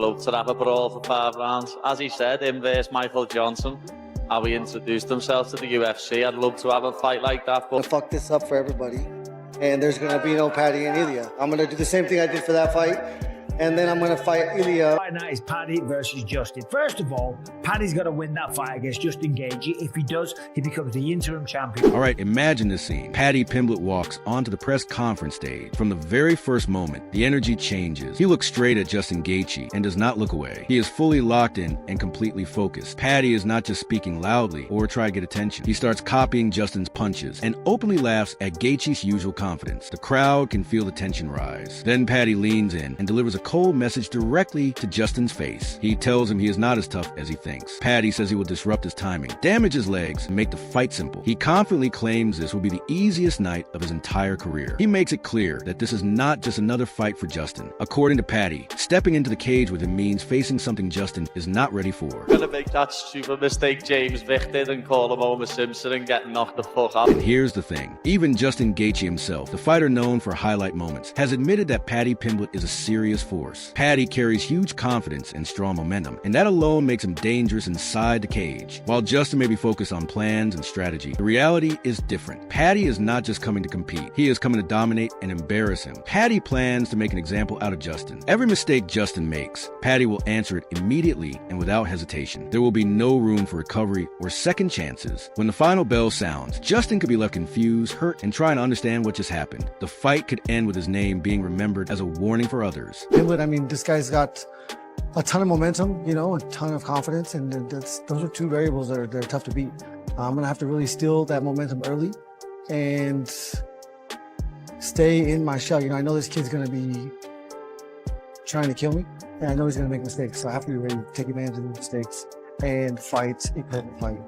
Love to have a brawl for 5 rounds. As he said, him versus Michael Johnson, how he introduced himself to the UFC. I'd love to have a fight like that. I'm gonna fuck this up for everybody, and there's gonna be no Paddy and Ilya. I'm gonna do the same thing I did for that fight, and then I'm gonna fight Ilya. Fight night is Paddy versus Justin. First of all, Paddy's got to win that fight against Justin Gaethje. If he does, he becomes the interim champion. All right, imagine this scene. Paddy Pimblett walks onto the press conference stage. From the very first moment, the energy changes. He looks straight at Justin Gaethje and does not look away. He is fully locked in and completely focused. Paddy is not just speaking loudly or trying to get attention. He starts copying Justin's punches and openly laughs at Gaethje's usual confidence. The crowd can feel the tension rise. Then Paddy leans in and delivers a cold message directly to Justin's face. He tells him he is not as tough as he thinks. Paddy says he will disrupt his timing, damage his legs, and make the fight simple. He confidently claims this will be the easiest night of his entire career. He makes it clear that this is not just another fight for Justin. According to Paddy, stepping into the cage with him means facing something Justin is not ready for. Gonna make that stupid mistake James Vick did and call him Homer Simpson and get knocked the fuck out. And here's the thing. Even Justin Gaethje himself, the fighter known for highlight moments, has admitted that Paddy Pimblett is a serious force. Paddy carries huge confidence and strong momentum, and that alone makes him dangerous inside the cage. While Justin may be focused on plans and strategy, the reality is different. Paddy is not just coming to compete. He is coming to dominate and embarrass him. Paddy plans to make an example out of Justin. Every mistake Justin makes, Paddy will answer it immediately and without hesitation. There will be no room for recovery or second chances. When the final bell sounds, Justin could be left confused, hurt, and trying to understand what just happened. The fight could end with his name being remembered as a warning for others. Pimblett, I mean, this guy's got a ton of momentum, you know, a ton of confidence, and those are two variables that are tough to beat. I'm gonna have to really steal that momentum early and stay in my shell. You know, I know this kid's gonna be trying to kill me, and I know he's gonna make mistakes, so I have to be ready to take advantage of the mistakes and fight a perfect fight.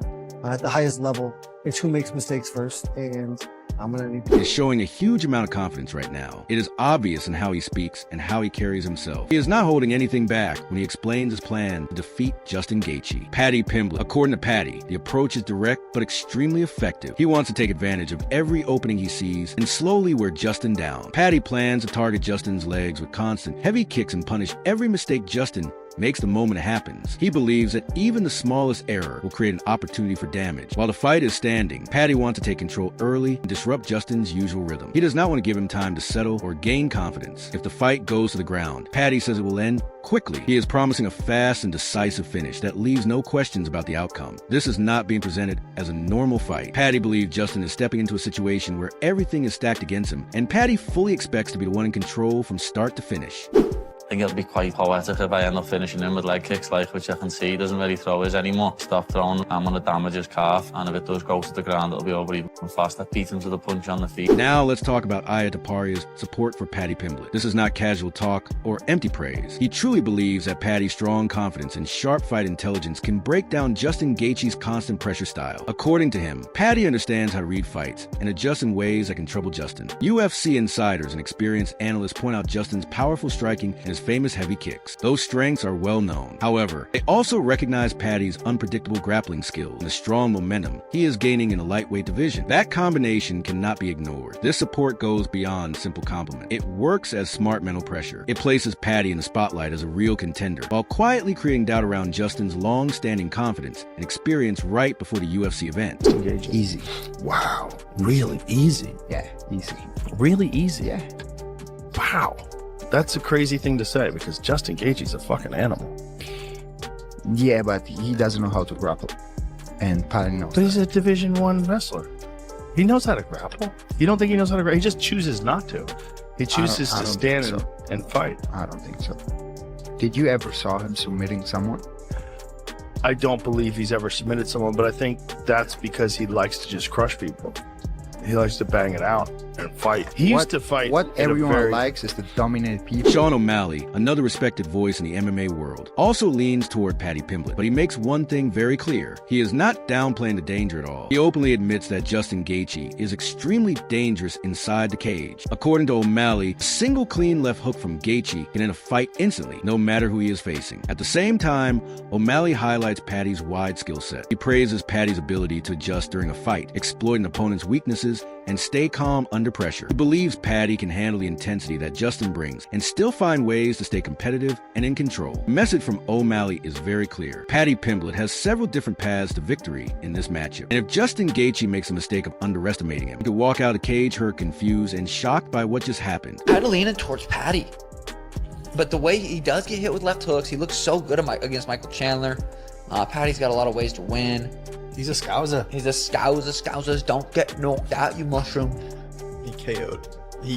At the highest level, it's who makes mistakes first, and I'm gonna need to. He is showing a huge amount of confidence right now. It is obvious in how he speaks and how he carries himself. He is not holding anything back when he explains his plan to defeat Justin Gaethje. Paddy Pimblett. According to Paddy, the approach is direct but extremely effective. He wants to take advantage of every opening he sees and slowly wear Justin down. Paddy plans to target Justin's legs with constant heavy kicks and punish every mistake Justin makes the moment it happens. He believes that even the smallest error will create an opportunity for damage. While the fight is standing, Paddy wants to take control early and disrupt Justin's usual rhythm. He does not want to give him time to settle or gain confidence. If the fight goes to the ground, Paddy says it will end quickly. He is promising a fast and decisive finish that leaves no questions about the outcome. This is not being presented as a normal fight. Paddy believes Justin is stepping into a situation where everything is stacked against him, and Paddy fully expects to be the one in control from start to finish. I think it'll be quite poetic if I end up finishing him with leg kicks, like, which I can see he doesn't really throw his anymore. Stop throwing, I'm going to damage his calf, and if it does go to the ground, it'll be over even faster. Beat him to the punch on the feet. Now let's talk about Aya Taparia's support for Paddy Pimblett. This is not casual talk or empty praise. He truly believes that Paddy's strong confidence and sharp fight intelligence can break down Justin Gaethje's constant pressure style. According to him, Paddy understands how to read fights and adjust in ways that can trouble Justin. UFC insiders and experienced analysts point out Justin's powerful striking and his famous heavy kicks. Those strengths are well known. However, they also recognize Paddy's unpredictable grappling skills and the strong momentum he is gaining in the lightweight division. That combination cannot be ignored. This support goes beyond simple compliment. It works as smart mental pressure. It places Paddy in the spotlight as a real contender, while quietly creating doubt around Justin's long-standing confidence and experience right before the UFC event. Easy. Wow. Really easy? Yeah, easy. Really easy? Yeah. Wow. That's a crazy thing to say because Justin Gaethje's a fucking animal. Yeah, but he doesn't know how to grapple. And Paddy knows. But he's a Division I wrestler. He knows how to grapple. You don't think he knows how to grapple? He just chooses not to. He chooses to stand and fight. I don't think so. Did you ever saw him submitting someone? I don't believe he's ever submitted someone, but I think that's because he likes to just crush people. He likes to bang it out and fight. He used to fight. What everyone likes is to dominate people. Sean O'Malley, another respected voice in the MMA world, also leans toward Paddy Pimblett, but he makes one thing very clear. He is not downplaying the danger at all. He openly admits that Justin Gaethje is extremely dangerous inside the cage. According to O'Malley, a single clean left hook from Gaethje can end a fight instantly, no matter who he is facing. At the same time, O'Malley highlights Paddy's wide skill set. He praises Paddy's ability to adjust during a fight, exploit an opponent's weaknesses, and stay calm under pressure. He believes Paddy can handle the intensity that Justin brings and still find ways to stay competitive and in control. The message from O'Malley is very clear. Paddy Pimblett has several different paths to victory in this matchup. And if Justin Gaethje makes a mistake of underestimating him, he could walk out of the cage hurt, confused, and shocked by what just happened. I'd leaning towards Paddy. But the way he does get hit with left hooks, he looks so good against Michael Chandler. Paddy's got a lot of ways to win. He's a scouser. He's a scouser. Scousers don't get knocked out, you mushroom. He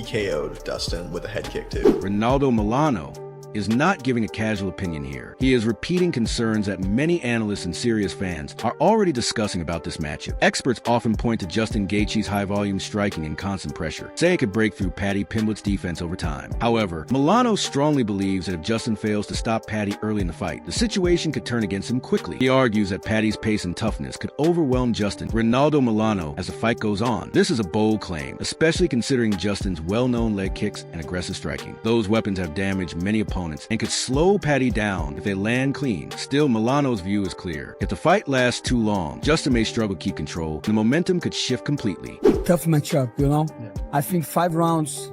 KO'd Dustin with a head kick too. Ronaldo Milano is not giving a casual opinion here. He is repeating concerns that many analysts and serious fans are already discussing about this matchup. Experts often point to Justin Gaethje's high-volume striking and constant pressure, saying it could break through Paddy Pimblett's defense over time. However, Milano strongly believes that if Justin fails to stop Paddy early in the fight, the situation could turn against him quickly. He argues that Paddy's pace and toughness could overwhelm Justin, Ronaldo Milano, as the fight goes on. This is a bold claim, especially considering Justin's well-known leg kicks and aggressive striking. Those weapons have damaged many opponents and could slow Paddy down if they land clean. Still, Milano's view is clear. If the fight lasts too long, Justin may struggle to keep control, and the momentum could shift completely. Tough matchup, you know? Yeah. I think 5 rounds,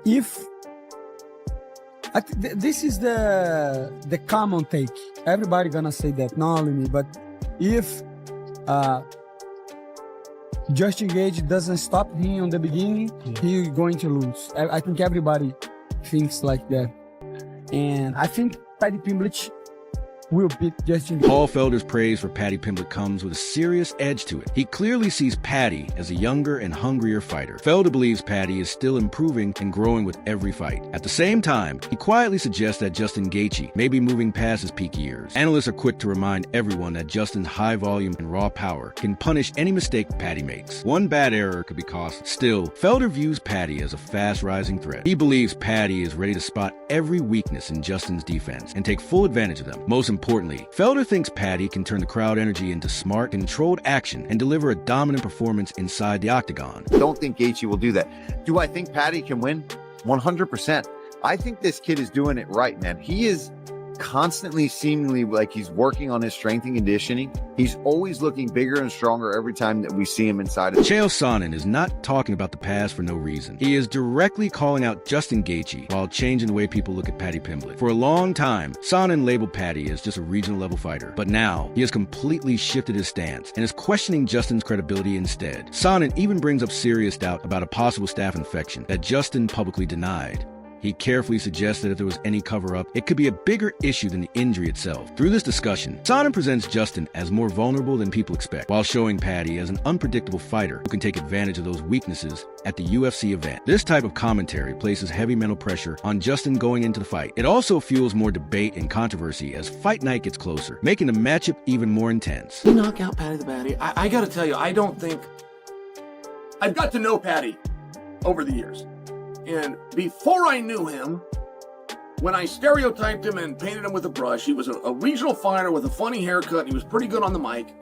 if... this is the common take. Everybody gonna say that, not only me, but if Justin Gaethje doesn't stop him on the beginning, he's going to lose. I think everybody thinks like that. And I think Paddy Pimblett will beat Justin Gaethje. Paul Felder's praise for Paddy Pimblett comes with a serious edge to it. He clearly sees Paddy as a younger and hungrier fighter. Felder believes Paddy is still improving and growing with every fight. At the same time, he quietly suggests that Justin Gaethje may be moving past his peak years. Analysts are quick to remind everyone that Justin's high volume and raw power can punish any mistake Paddy makes. One bad error could be costly. Still, Felder views Paddy as a fast-rising threat. He believes Paddy is ready to spot every weakness in Justin's defense and take full advantage of them. Most importantly, Felder thinks Paddy can turn the crowd energy into smart, controlled action and deliver a dominant performance inside the octagon. Don't think Gaethje will do that. Do I think Paddy can win? 100%. I think this kid is doing it right, man. He is constantly seemingly like he's working on his strength and conditioning. He's always looking bigger and stronger every time that we see him inside. Chael Sonnen is not talking about the past for no reason. He is directly calling out Justin Gaethje while changing the way people look at Paddy Pimblett. For a long time, Sonnen labeled Paddy as just a regional level fighter, but now he has completely shifted his stance and is questioning Justin's credibility instead. Sonnen even brings up serious doubt about a possible staph infection that Justin publicly denied. He carefully suggests that if there was any cover-up, it could be a bigger issue than the injury itself. Through this discussion, Sonnen presents Justin as more vulnerable than people expect, while showing Paddy as an unpredictable fighter who can take advantage of those weaknesses at the UFC event. This type of commentary places heavy mental pressure on Justin going into the fight. It also fuels more debate and controversy as fight night gets closer, making the matchup even more intense. You knock out Paddy the Baddy. I gotta tell you, I don't think... I've got to know Paddy over the years. And before I knew him, when I stereotyped him and painted him with a brush, he was a regional fighter with a funny haircut, and he was pretty good on the mic.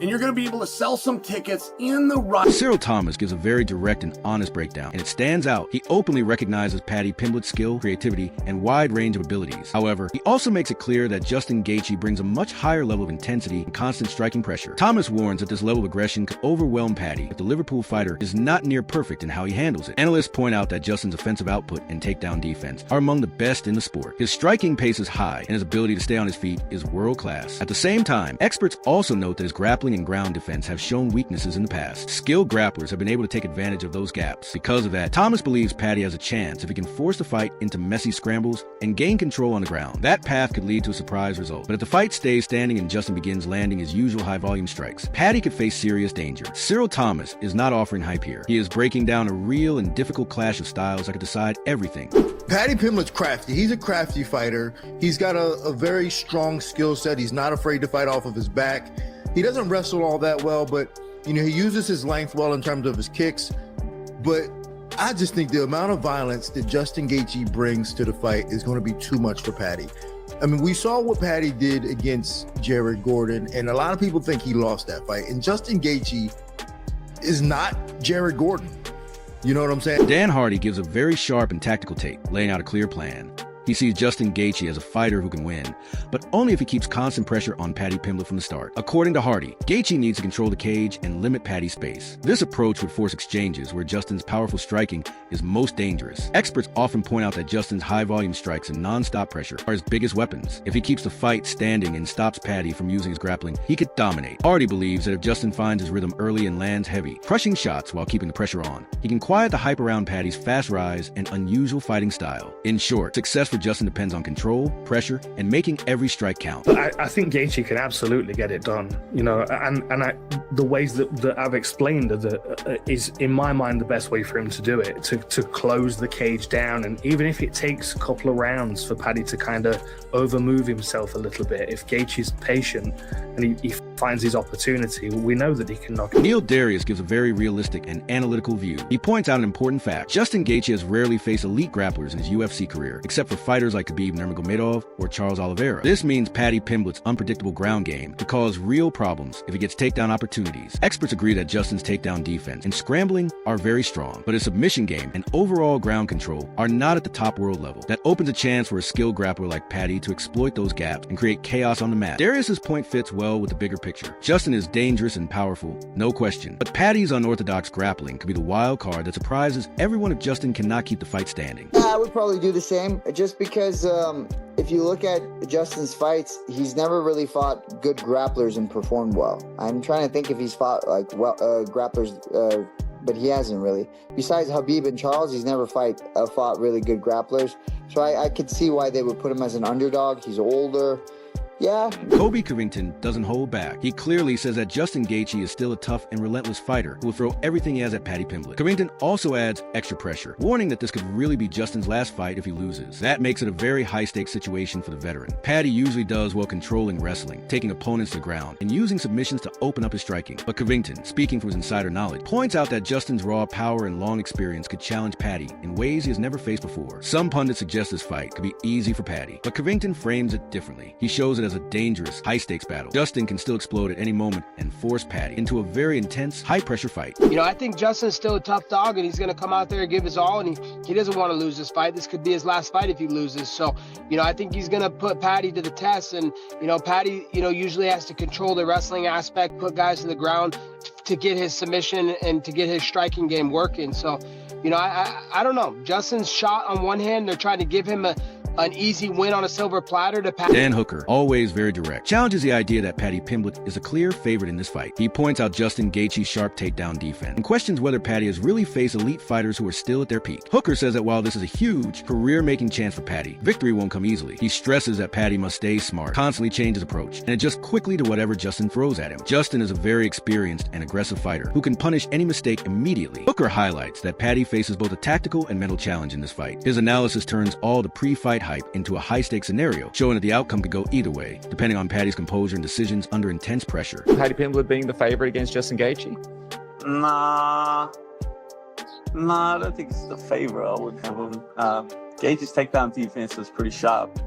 And you're going to be able to sell some tickets in the right. Cyril Thomas gives a very direct and honest breakdown, and it stands out. He openly recognizes Paddy Pimblett's skill, creativity, and wide range of abilities. However, he also makes it clear that Justin Gaethje brings a much higher level of intensity and constant striking pressure. Thomas warns that this level of aggression could overwhelm Paddy if the Liverpool fighter is not near perfect in how he handles it. Analysts point out that Justin's offensive output and takedown defense are among the best in the sport. His striking pace is high, and his ability to stay on his feet is world-class. At the same time, experts also note that his grappling and ground defense have shown weaknesses in the past. Skilled grapplers have been able to take advantage of those gaps. Because of that, Thomas believes Paddy has a chance if he can force the fight into messy scrambles and gain control on the ground. That path could lead to a surprise result. But if the fight stays standing and Justin begins landing his usual high-volume strikes, Paddy could face serious danger. Cyril Thomas is not offering hype here. He is breaking down a real and difficult clash of styles that could decide everything. Paddy Pimblett's crafty. He's a crafty fighter. He's got a very strong skill set. He's not afraid to fight off of his back. He doesn't wrestle all that well, but, you know, he uses his length well in terms of his kicks. But I just think the amount of violence that Justin Gaethje brings to the fight is going to be too much for Paddy. I mean, we saw what Paddy did against Jared Gordon, and a lot of people think he lost that fight. And Justin Gaethje is not Jared Gordon. You know what I'm saying? Dan Hardy gives a very sharp and tactical take, laying out a clear plan. He sees Justin Gaethje as a fighter who can win, but only if he keeps constant pressure on Paddy Pimblett from the start. According to Hardy, Gaethje needs to control the cage and limit Paddy's space. This approach would force exchanges where Justin's powerful striking is most dangerous. Experts often point out that Justin's high-volume strikes and non-stop pressure are his biggest weapons. If he keeps the fight standing and stops Paddy from using his grappling, he could dominate. Hardy believes that if Justin finds his rhythm early and lands heavy, crushing shots while keeping the pressure on, he can quiet the hype around Paddy's fast rise and unusual fighting style. In short, success for Justin depends on control, pressure, and making every strike count. I think Gaethje can absolutely get it done, you know, and the ways that I've explained is, in my mind, the best way for him to do it, to close the cage down. And even if it takes a couple of rounds for Paddy to kind of overmove himself a little bit, if Gaethje's patient and he finds his opportunity, we know that he can knock him. Neil Darius gives a very realistic and analytical view. He points out an important fact. Justin Gaethje has rarely faced elite grapplers in his UFC career, except for fighters like Khabib Nurmagomedov or Charles Oliveira. This means Paddy Pimblett's unpredictable ground game could cause real problems if he gets takedown opportunities. Experts agree that Justin's takedown defense and scrambling are very strong, but his submission game and overall ground control are not at the top world level. That opens a chance for a skilled grappler like Paddy to exploit those gaps and create chaos on the mat. Darius's point fits well with the bigger picture. Justin is dangerous and powerful, no question, but Paddy's unorthodox grappling could be the wild card that surprises everyone if Justin cannot keep the fight standing. I would probably do the same, just because if you look at Justin's fights, he's never really fought good grapplers and performed well. I'm trying to think if he's fought like grapplers, but he hasn't really. Besides Khabib and Charles, he's never fought really good grapplers. So I could see why they would put him as an underdog. He's older. Yeah. Colby Covington doesn't hold back. He clearly says that Justin Gaethje is still a tough and relentless fighter who will throw everything he has at Paddy Pimblett. Covington also adds extra pressure, warning that this could really be Justin's last fight if he loses. That makes it a very high-stakes situation for the veteran. Paddy usually does well controlling wrestling, taking opponents to the ground, and using submissions to open up his striking. But Covington, speaking from his insider knowledge, points out that Justin's raw power and long experience could challenge Paddy in ways he has never faced before. Some pundits suggest this fight could be easy for Paddy, but Covington frames it differently. He shows it as a dangerous, high-stakes battle. Justin can still explode at any moment and force Paddy into a very intense, high-pressure fight. You know, I think Justin's still a tough dog, and he's going to come out there and give his all, and he doesn't want to lose this fight. This could be his last fight if he loses. So, you know, I think he's going to put Paddy to the test, and, you know, Paddy, you know, usually has to control the wrestling aspect, put guys to the ground to get his submission and to get his striking game working. So, you know, I don't know. Justin's shot on one hand, they're trying to give him an easy win on a silver platter to Paddy. Dan Hooker, always very direct, challenges the idea that Paddy Pimblett is a clear favorite in this fight. He points out Justin Gaethje's sharp takedown defense and questions whether Paddy has really faced elite fighters who are still at their peak. Hooker says that while this is a huge career-making chance for Paddy, victory won't come easily. He stresses that Paddy must stay smart, constantly change his approach, and adjust quickly to whatever Justin throws at him. Justin is a very experienced and aggressive fighter who can punish any mistake immediately. Hooker highlights that Paddy faces both a tactical and mental challenge in this fight. His analysis turns all the pre-fight hype into a high-stakes scenario, showing that the outcome could go either way, depending on Paddy's composure and decisions under intense pressure. Paddy Pimblett being the favorite against Justin Gaethje? Nah, I don't think it's the favorite. I wouldn't have him. Gaethje's takedown defense is pretty sharp.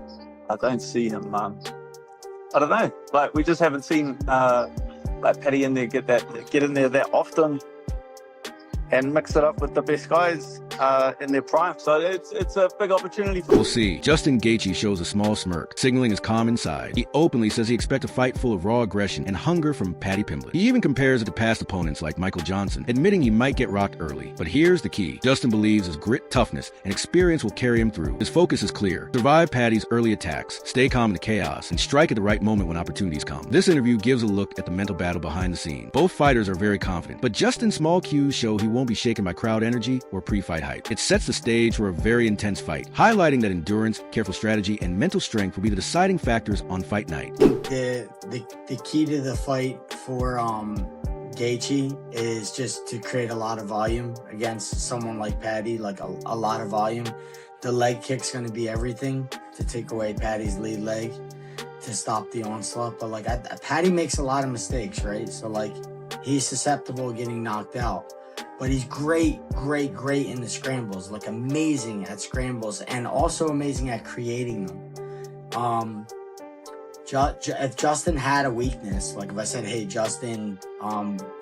I don't see him. I don't know. Like, we just haven't seen like Paddy in there get in there that often and mix it up with the best guys in their prime. So it's a big opportunity for We'll see. Justin Gaethje shows a small smirk, signaling his calm inside. He openly says he expects a fight full of raw aggression and hunger from Paddy Pimblett. He even compares it to past opponents like Michael Johnson, admitting he might get rocked early. But here's the key. Justin believes his grit, toughness, and experience will carry him through. His focus is clear. Survive Paddy's early attacks, stay calm in the chaos, and strike at the right moment when opportunities come. This interview gives a look at the mental battle behind the scenes. Both fighters are very confident, but Justin's small cues show he won't be shaken by crowd energy or pre-fight hype. It sets the stage for a very intense fight, highlighting that endurance, careful strategy, and mental strength will be the deciding factors on fight night. The key to the fight for Gaethje is just to create a lot of volume against someone like Paddy, like a lot of volume. The leg kick's going to be everything to take away Paddy's lead leg to stop the onslaught. But like Paddy makes a lot of mistakes, right? So like he's susceptible to getting knocked out. But he's great in the scrambles, like amazing at scrambles and also amazing at creating them. If Justin had a weakness, like if I said, hey, Justin,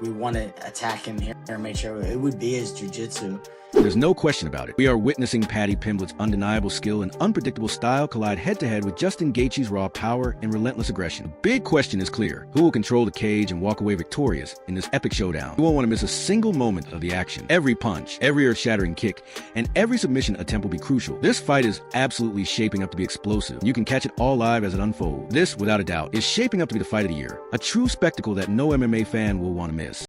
we want to attack him here and make sure, it would be his jiu-jitsu. There's no question about it. We are witnessing Paddy Pimblett's undeniable skill and unpredictable style collide head-to-head with Justin Gaethje's raw power and relentless aggression. The big question is clear. Who will control the cage and walk away victorious in this epic showdown? You won't want to miss a single moment of the action. Every punch, every earth-shattering kick, and every submission attempt will be crucial. This fight is absolutely shaping up to be explosive. You can catch it all live as it unfolds. This, without a doubt, is shaping up to be the fight of the year. A true spectacle that no MMA fan will want to miss.